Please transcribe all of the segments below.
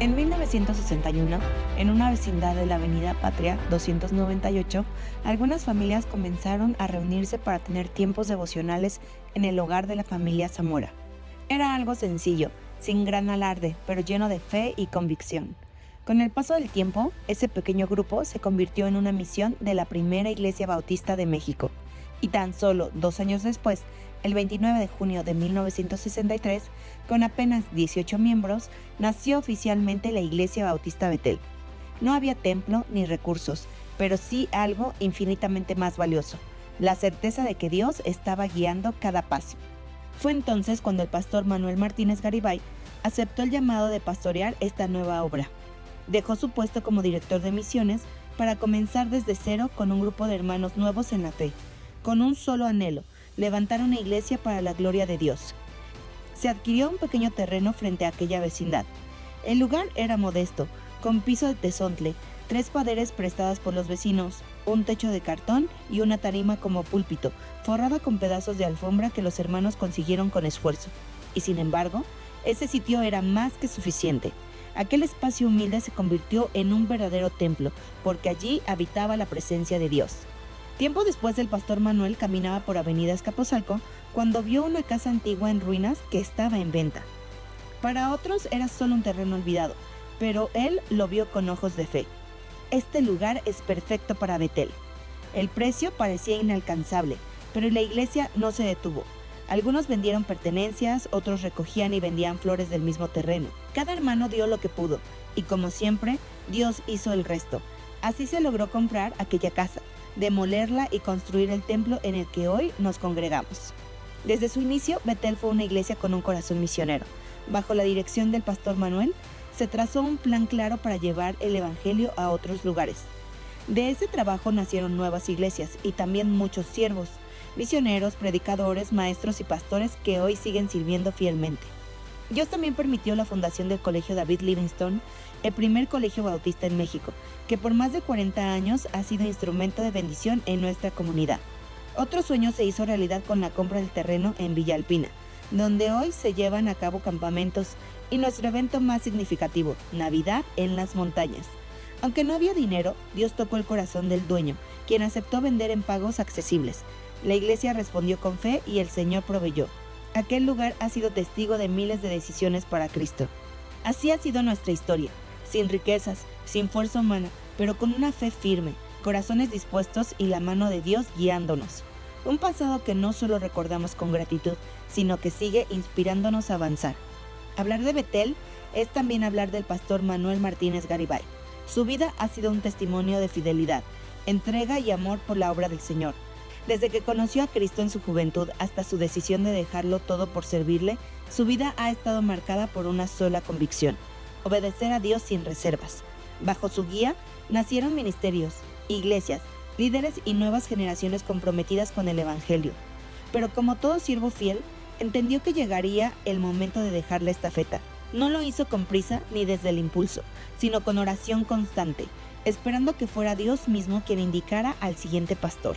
En 1961, en una vecindad de la Avenida Patria 298, algunas familias comenzaron a reunirse para tener tiempos devocionales en el hogar de la familia Zamora. Era algo sencillo, sin gran alarde, pero lleno de fe y convicción. Con el paso del tiempo, ese pequeño grupo se convirtió en una misión de la primera Iglesia Bautista de México. Y tan solo 2 años después, el 29 de junio de 1963, con apenas 18 miembros, nació oficialmente la Iglesia Bautista Betel. No había templo ni recursos, pero sí algo infinitamente más valioso: la certeza de que Dios estaba guiando cada paso. Fue entonces cuando el pastor Manuel Martínez Garibay aceptó el llamado de pastorear esta nueva obra. Dejó su puesto como director de misiones para comenzar desde cero con un grupo de hermanos nuevos en la fe, con un solo anhelo: levantar una iglesia para la gloria de Dios. Se adquirió un pequeño terreno frente a aquella vecindad. El lugar era modesto, con piso de tezontle, 3 paredes prestadas por los vecinos, un techo de cartón y una tarima como púlpito, forrada con pedazos de alfombra que los hermanos consiguieron con esfuerzo. Y sin embargo, ese sitio era más que suficiente. Aquel espacio humilde se convirtió en un verdadero templo, porque allí habitaba la presencia de Dios. Tiempo después, el pastor Manuel caminaba por Avenida Escaposalco cuando vio una casa antigua en ruinas que estaba en venta. Para otros era solo un terreno olvidado, pero él lo vio con ojos de fe. Este lugar es perfecto para Betel. El precio parecía inalcanzable, pero la iglesia no se detuvo. Algunos vendieron pertenencias, otros recogían y vendían flores del mismo terreno. Cada hermano dio lo que pudo, y como siempre, Dios hizo el resto. Así se logró comprar aquella casa, demolerla y construir el templo en el que hoy nos congregamos. Desde su inicio, Betel fue una iglesia con un corazón misionero. Bajo la dirección del pastor Manuel, se trazó un plan claro para llevar el evangelio a otros lugares. De ese trabajo nacieron nuevas iglesias y también muchos siervos, misioneros, predicadores, maestros y pastores que hoy siguen sirviendo fielmente. Dios también permitió la fundación del Colegio David Livingstone, el primer colegio bautista en México, que por más de 40 años ha sido instrumento de bendición en nuestra comunidad. Otro sueño se hizo realidad con la compra del terreno en Villa Alpina, donde hoy se llevan a cabo campamentos, y nuestro evento más significativo, Navidad en las montañas. Aunque no había dinero, Dios tocó el corazón del dueño, quien aceptó vender en pagos accesibles. La iglesia respondió con fe y el Señor proveyó. Aquel lugar ha sido testigo de miles de decisiones para Cristo. Así ha sido nuestra historia, sin riquezas, sin fuerza humana, pero con una fe firme, corazones dispuestos y la mano de Dios guiándonos. Un pasado que no solo recordamos con gratitud, sino que sigue inspirándonos a avanzar. Hablar de Betel es también hablar del pastor Manuel Martínez Garibay. Su vida ha sido un testimonio de fidelidad, entrega y amor por la obra del Señor. Desde que conoció a Cristo en su juventud hasta su decisión de dejarlo todo por servirle, su vida ha estado marcada por una sola convicción: obedecer a Dios sin reservas. Bajo su guía nacieron ministerios, iglesias, líderes y nuevas generaciones comprometidas con el Evangelio. Pero como todo siervo fiel, entendió que llegaría el momento de dejar la estafeta. No lo hizo con prisa ni desde el impulso, sino con oración constante, esperando que fuera Dios mismo quien indicara al siguiente pastor.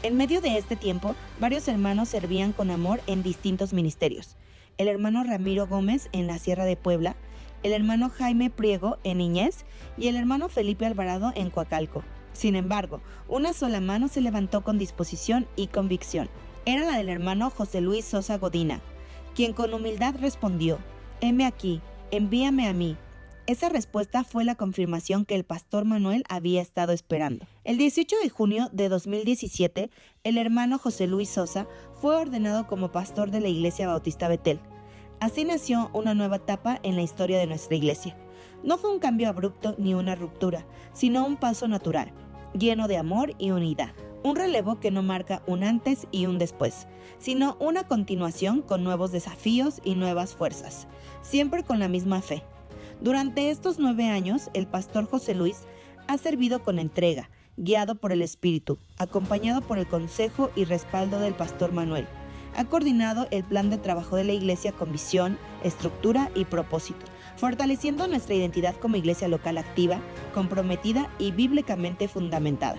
En medio de este tiempo, varios hermanos servían con amor en distintos ministerios. El hermano Ramiro Gómez en la Sierra de Puebla, el hermano Jaime Priego en Niñez y el hermano Felipe Alvarado en Coacalco. Sin embargo, una sola mano se levantó con disposición y convicción. Era la del hermano José Luis Sosa Godina, quien con humildad respondió: «Heme aquí, envíame a mí». Esa respuesta fue la confirmación que el pastor Manuel había estado esperando. El 18 de junio de 2017, el hermano José Luis Sosa fue ordenado como pastor de la Iglesia Bautista Betel. Así nació una nueva etapa en la historia de nuestra iglesia. No fue un cambio abrupto ni una ruptura, sino un paso natural, lleno de amor y unidad. Un relevo que no marca un antes y un después, sino una continuación con nuevos desafíos y nuevas fuerzas, siempre con la misma fe. Durante estos 9 años, el pastor José Luis ha servido con entrega, guiado por el Espíritu, acompañado por el consejo y respaldo del pastor Manuel. Ha coordinado el plan de trabajo de la iglesia con visión, estructura y propósito, fortaleciendo nuestra identidad como iglesia local activa, comprometida y bíblicamente fundamentada.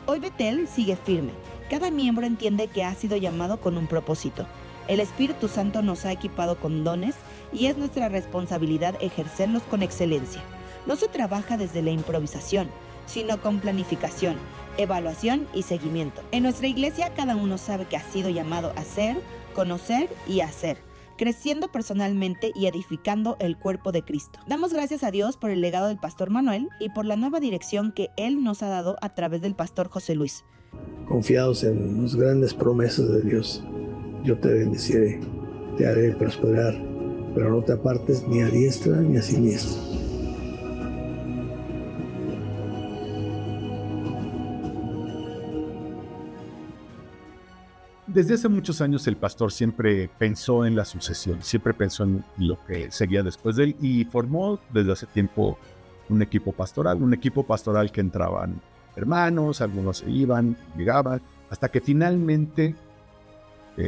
Hoy Betel sigue firme. Cada miembro entiende que ha sido llamado con un propósito. El Espíritu Santo nos ha equipado con dones y es nuestra responsabilidad ejercerlos con excelencia. No se trabaja desde la improvisación, sino con planificación, evaluación y seguimiento. En nuestra iglesia cada uno sabe que ha sido llamado a ser, conocer y hacer, creciendo personalmente y edificando el cuerpo de Cristo. Damos gracias a Dios por el legado del pastor Manuel y por la nueva dirección que Él nos ha dado a través del pastor José Luis. Confiados en las grandes promesas de Dios, yo te bendeciré, te haré prosperar, pero no te apartes ni a diestra ni a siniestra. Desde hace muchos años el pastor siempre pensó en la sucesión, siempre pensó en lo que seguía después de él y formó desde hace tiempo un equipo pastoral que entraban hermanos, algunos se iban, llegaban, hasta que finalmente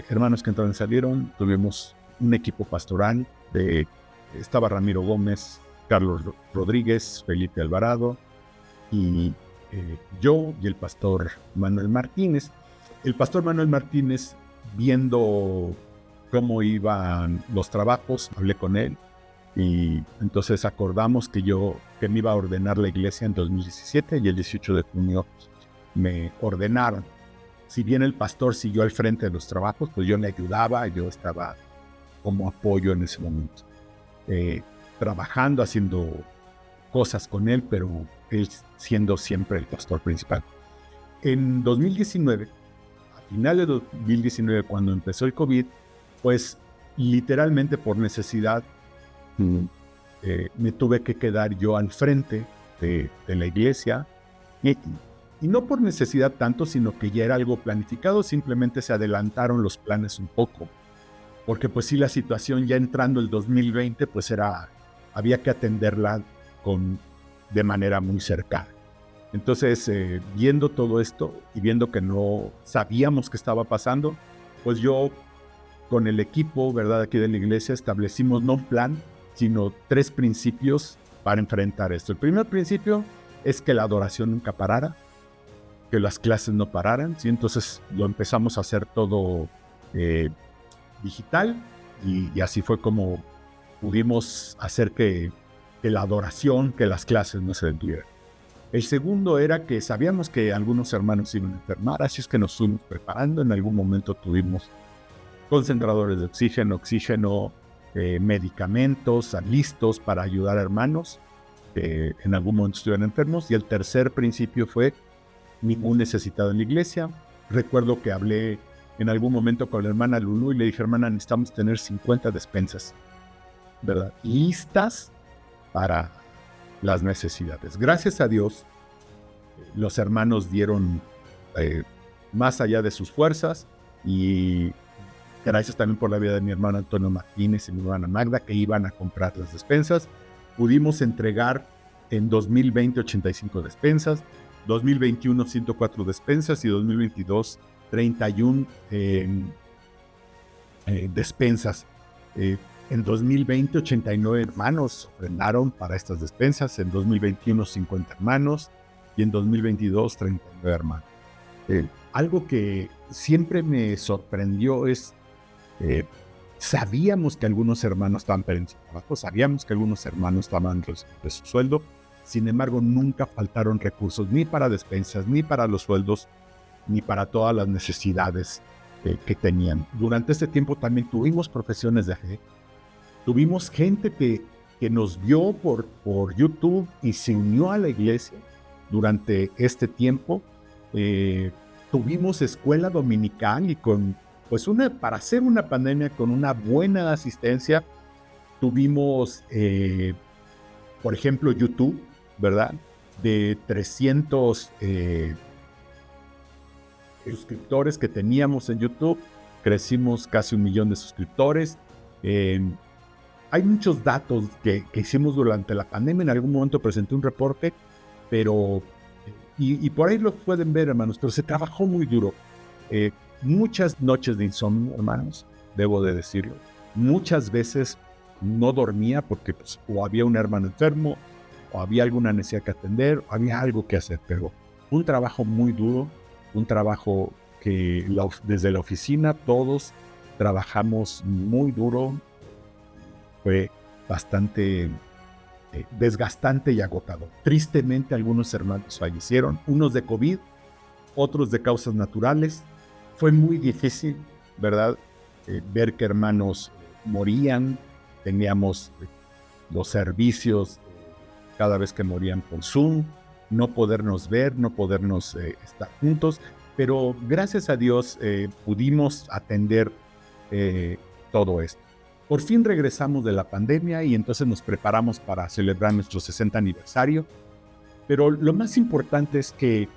hermanos que entraron y salieron, tuvimos un equipo pastoral, estaba Ramiro Gómez, Carlos Rodríguez, Felipe Alvarado y yo y el pastor Manuel Martínez. El pastor Manuel Martínez, viendo cómo iban los trabajos, hablé con él y entonces acordamos que me iba a ordenar la iglesia en 2017 y el 18 de junio me ordenaron. Si bien el pastor siguió al frente de los trabajos, pues yo le ayudaba, yo estaba como apoyo en ese momento, trabajando, haciendo cosas con él, pero él siendo siempre el pastor principal. En 2019, final de 2019, cuando empezó el COVID, pues literalmente por necesidad me tuve que quedar yo al frente de la iglesia y no por necesidad tanto, sino que ya era algo planificado, simplemente se adelantaron los planes un poco, porque pues sí, la situación ya entrando el 2020, pues había que atenderla de manera muy cercana. Entonces, viendo todo esto y viendo que no sabíamos qué estaba pasando, pues yo con el equipo, ¿verdad?, aquí de la iglesia establecimos no un plan, sino 3 principios para enfrentar esto. El primer principio es que la adoración nunca parara, que las clases no pararan, ¿sí? Entonces lo empezamos a hacer todo digital y así fue como pudimos hacer que la adoración, que las clases no se detuvieran. El segundo era que sabíamos que algunos hermanos iban a enfermar, así es que nos fuimos preparando. En algún momento tuvimos concentradores de oxígeno, medicamentos listos para ayudar a hermanos que en algún momento estuvieran enfermos. Y el tercer principio fue ningún necesitado en la iglesia. Recuerdo que hablé en algún momento con la hermana Lulú y le dije, hermana, necesitamos tener 50 despensas, ¿verdad?, listas para las necesidades. Gracias a Dios, los hermanos dieron más allá de sus fuerzas y gracias también por la vida de mi hermano Antonio Martínez y mi hermana Magda, que iban a comprar las despensas. Pudimos entregar en 2020 85 despensas, 2021 104 despensas y 2022 31 despensas. En 2020, 89 hermanos ofrendaron para estas despensas, en 2021 50 hermanos y en 2022 39 hermanos. Algo que siempre me sorprendió es, sabíamos que algunos hermanos estaban perdiendo su trabajo, sabíamos que algunos hermanos estaban recibiendo su sueldo, sin embargo nunca faltaron recursos ni para despensas, ni para los sueldos, ni para todas las necesidades que tenían. Durante este tiempo también tuvimos profesiones de fe. Tuvimos gente que nos vio por YouTube y se unió a la iglesia durante este tiempo. Tuvimos escuela dominical y para hacer una pandemia con una buena asistencia, tuvimos, por ejemplo, YouTube, ¿verdad? De 300 suscriptores que teníamos en YouTube, crecimos casi 1 millón de suscriptores. Hay muchos datos que hicimos durante la pandemia. En algún momento presenté un reporte, pero y por ahí lo pueden ver, hermanos, pero se trabajó muy duro. Muchas noches de insomnio, hermanos, debo de decirlo. Muchas veces no dormía porque o había un hermano enfermo, o había alguna necesidad que atender, o había algo que hacer, pero un trabajo muy duro, un trabajo que desde la oficina todos trabajamos muy duro, fue bastante desgastante y agotador. Tristemente algunos hermanos fallecieron, unos de COVID, otros de causas naturales. Fue muy difícil, ¿verdad? Ver que hermanos morían, teníamos los servicios cada vez que morían por Zoom, no podernos ver, no podernos estar juntos, pero gracias a Dios pudimos atender todo esto. Por fin regresamos de la pandemia y entonces nos preparamos para celebrar nuestro 60 aniversario, pero lo más importante es que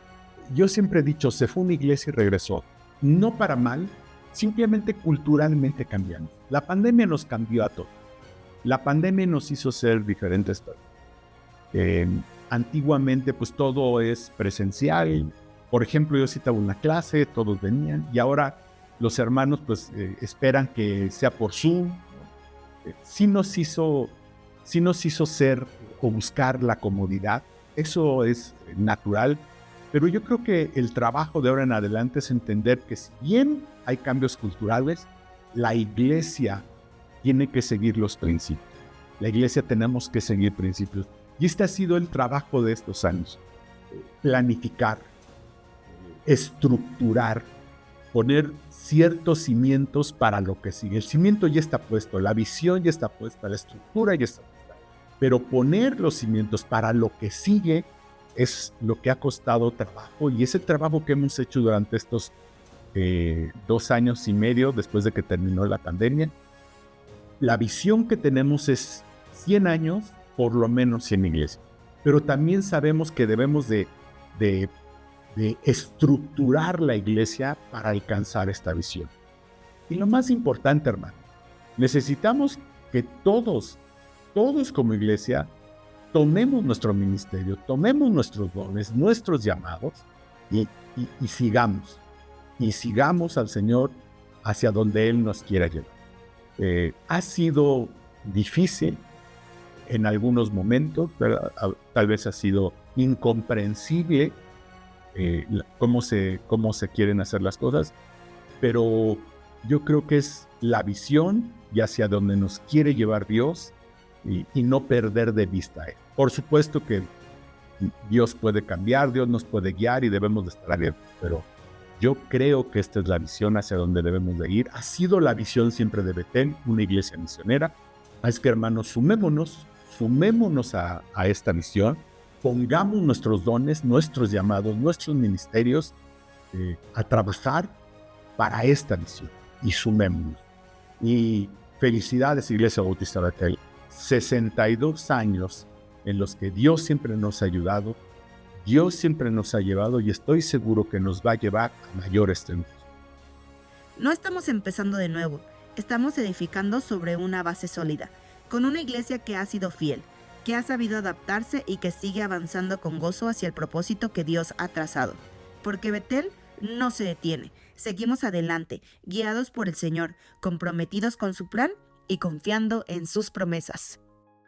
yo siempre he dicho, se fue una iglesia y regresó, no para mal, simplemente culturalmente cambiamos. La pandemia nos cambió a todos. La pandemia nos hizo ser diferentes. Antiguamente pues todo es presencial. Por ejemplo, yo citaba una clase, todos venían, y ahora los hermanos pues esperan que sea por Zoom. Sí nos hizo ser o buscar la comodidad. Eso es natural. Pero yo creo que el trabajo de ahora en adelante es entender que si bien hay cambios culturales, la iglesia tiene que seguir los principios. La iglesia tenemos que seguir principios. Y este ha sido el trabajo de estos años. Planificar, estructurar, poner ciertos cimientos para lo que sigue. El cimiento ya está puesto, la visión ya está puesta, la estructura ya está puesta. Pero poner los cimientos para lo que sigue es lo que ha costado trabajo, y es el trabajo que hemos hecho durante estos 2 años y medio después de que terminó la pandemia. La visión que tenemos es 100 años, por lo menos 100 iglesias, pero también sabemos que debemos de estructurar la iglesia para alcanzar esta visión. Y lo más importante, hermano, necesitamos que todos como iglesia tomemos nuestro ministerio, tomemos nuestros dones, nuestros llamados y sigamos al Señor hacia donde Él nos quiera llevar. Ha sido difícil en algunos momentos, ¿verdad? Tal vez ha sido incomprensible cómo se quieren hacer las cosas, pero yo creo que es la visión y hacia donde nos quiere llevar Dios y no perder de vista Él. Por supuesto que Dios puede cambiar, Dios nos puede guiar y debemos de estar abiertos, pero yo creo que esta es la visión hacia donde debemos de ir. Ha sido la visión siempre de Betel, una iglesia misionera. Así que, hermanos, sumémonos a esta misión, pongamos nuestros dones, nuestros llamados, nuestros ministerios a trabajar para esta misión y sumémonos. Y felicidades, Iglesia Bautista Betel. 62 años en los que Dios siempre nos ha ayudado, Dios siempre nos ha llevado, y estoy seguro que nos va a llevar a mayores triunfos. No estamos empezando de nuevo, estamos edificando sobre una base sólida, con una iglesia que ha sido fiel, que ha sabido adaptarse y que sigue avanzando con gozo hacia el propósito que Dios ha trazado. Porque Betel no se detiene, seguimos adelante, guiados por el Señor, comprometidos con su plan y confiando en sus promesas.